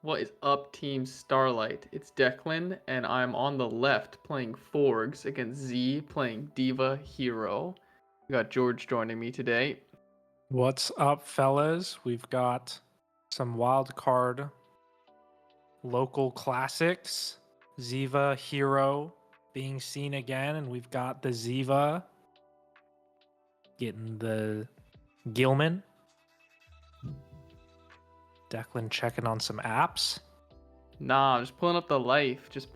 What is up, Team Starlight? It's Declan, and I'm on the left playing Forgs against Z playing Diva Hero. We got George joining me today. What's up, fellas? We've got some wild card local classics. Ziva Hero being seen again, and we've got the Ziva getting the Gilman. Declan checking on some apps. Nah, I'm just pulling up the life. He's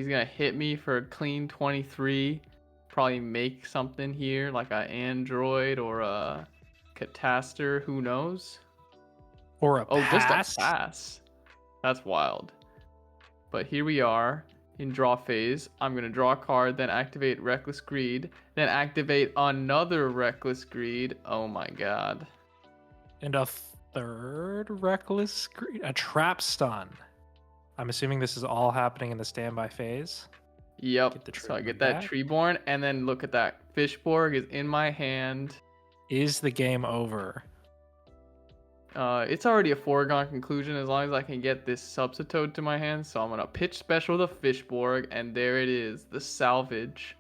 gonna hit me for a clean 23. Probably make something here, like an Android or a Cataster. Who knows? Or a Oh, just a pass. pass. That's wild. But here we are in draw phase. I'm going to draw a card, then activate Reckless Greed, then activate another Reckless Greed. Oh my god. And a third reckless screen. A trap stun. I'm assuming this is all happening in the standby phase. Yep. So I get that Treeborn, and then look at that. Fishborg is in my hand. Is the game over? It's already a foregone conclusion as long as I can get this Substitute to my hand. So I'm going to pitch special the Fishborg, and there it is, the salvage.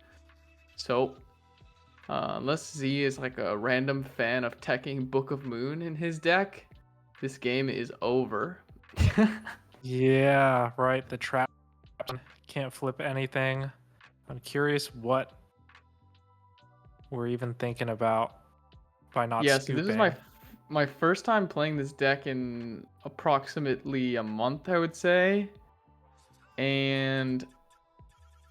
So, unless Z is like a random fan of teching Book of Moon in his deck, this game is over. Yeah, right. The trap can't flip anything. I'm curious what we're even thinking about by not Yeah, scooping. so this is my first time playing this deck in approximately a month, I would say. And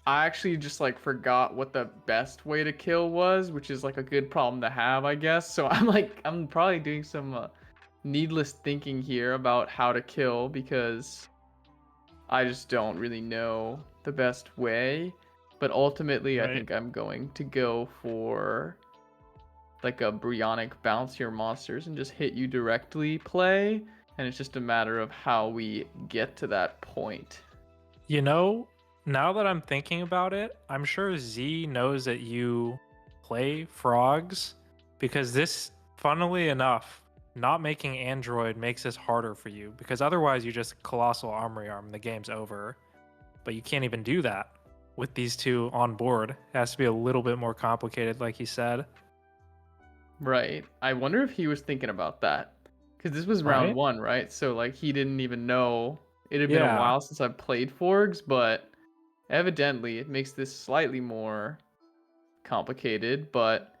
I actually just like forgot what the best way to kill was, which is like a good problem to have, I guess. So I'm probably doing some needless thinking here about how to kill because I just don't really know the best way. But ultimately, Right. I think I'm going to go for like a Bryonic bounce your monsters and just hit you directly play. And it's just a matter of how we get to that point. You know, now that I'm thinking about it, I'm sure Z knows that you play frogs because this, funnily enough, not making Android makes this harder for you because otherwise you just Colossal Armory Arm and the game's over. But you can't even do that with these two on board. It has to be a little bit more complicated, like you said. Right. I wonder if he was thinking about that. Because this was round Right? one, right? So, like, he didn't even know. It had been a Yeah. while since I've played Forgs, but evidently it makes this slightly more complicated. But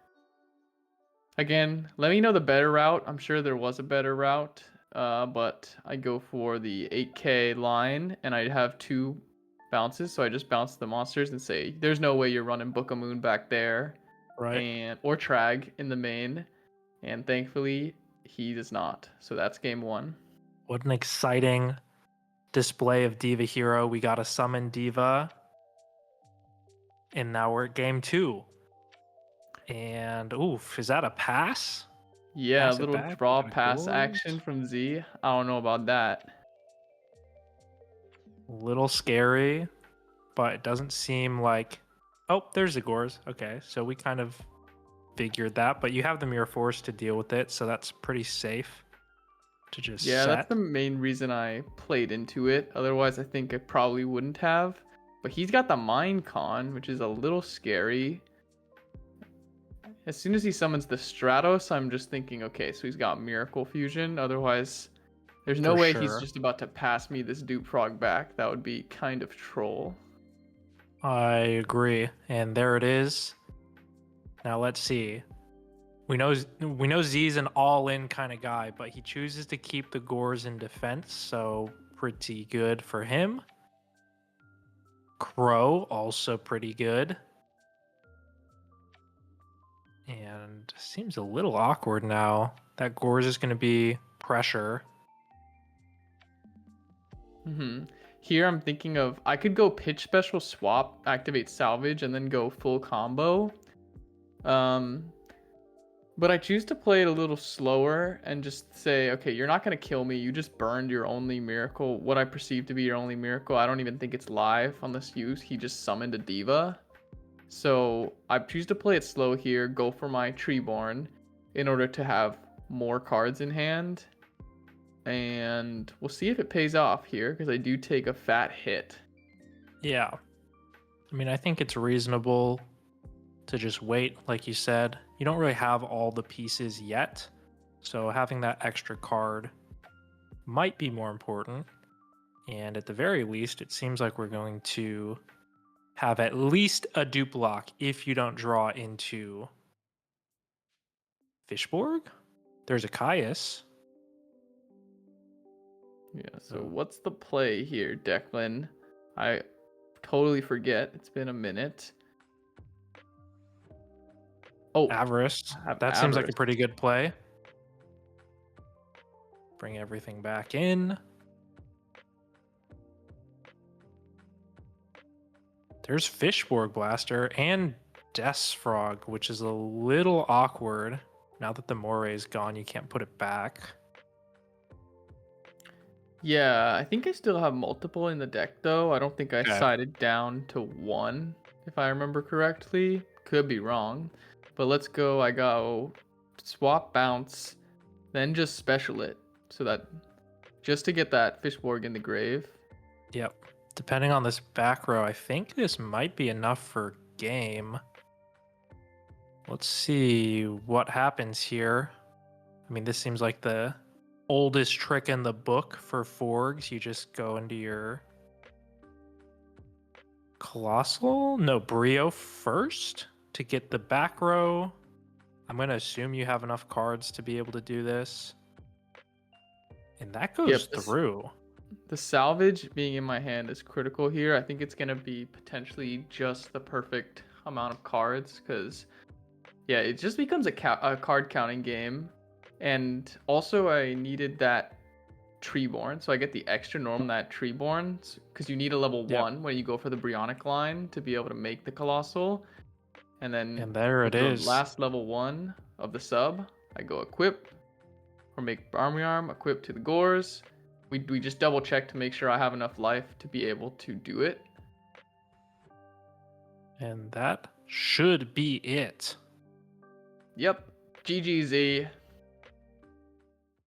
again, let me know the better route. I'm sure there was a better route. But I go for the 8K line, and I have two bounces. So I just bounce the monsters and say, there's no way you're running Book of Moon back there. Right. Or Trag in the main, and thankfully he does not. So that's game one. What an exciting display of Diva Hero. We got a summon Diva. And now we're at game 2. And oof, is that a pass? Yeah, a Pass it little back. draw Got a pass Gorz. action from Z. I don't know about that. A little scary, but it doesn't seem like. Oh, there's the Gorz. Okay, so we kind of figured that, but you have the Mirror Force to deal with it, so that's pretty safe to just Yeah, that's set. the main reason I played into it. Otherwise, I think I probably wouldn't have. But he's got the Mind Con, which is a little scary. As soon as he summons the Stratos, I'm just thinking, okay, so he's got Miracle Fusion. Otherwise, there's no For way he's sure. just about to pass me this Dupe Frog back. That would be kind of troll. I agree. And there it is. Now let's see. We know Z's an all-in kind of guy, but he chooses to keep the Gorz in defense, so pretty good for him. Crow, also pretty good. And seems a little awkward now. That Gorz is going to be pressure. Here I'm thinking of I could go pitch special swap, activate salvage, and then go full combo. But I choose to play it a little slower and just say, okay, you're not gonna kill me. You just burned your only miracle, what I perceive to be your only miracle. I don't even think it's live unless he just summoned a Diva. So I choose to play it slow here, go for my Treeborn in order to have more cards in hand. And we'll see if it pays off here, because I do take a fat hit. Yeah. I mean, I think it's reasonable to just wait, like you said. You don't really have all the pieces yet, so having that extra card might be more important. And at the very least, it seems like we're going to have at least a dupe lock if you don't draw into Fishborg. There's a Caius. Yeah, so what's the play here, Declan? I totally forget. It's been a minute. Oh, Avarice. I have That seems like a Avarice. pretty good play. Bring everything back in. There's Fishborg Blaster and Death Frog, which is a little awkward. Now that the Moray is gone, you can't put it back. Yeah, I think I still have multiple in the deck, though. I don't think I Okay. sided down to one, if I remember correctly. Could be wrong. But let's go. I go swap bounce, then just special it. So that just to get that Fishborg in the grave. Yep. Depending on this back row, I think this might be enough for game. Let's see what happens here. I mean, this seems like the oldest trick in the book for Forgs. You just go into your Colossal? No, Brio first to get the back row. I'm going to assume you have enough cards to be able to do this. And that goes through. The salvage being in my hand is critical here. I think it's going to be potentially just the perfect amount of cards because, yeah, it just becomes a card counting game. And also, I needed that Treeborn, so I get the extra norm that Treeborn because you need a level 1 when you go for the Bryonic line to be able to make the Colossal. And then there it is. The last level 1 of the sub, I go equip or make Army Arm, equip to the Gores. We just double check to make sure I have enough life to be able to do it. And that should be it. Yep. GGZ.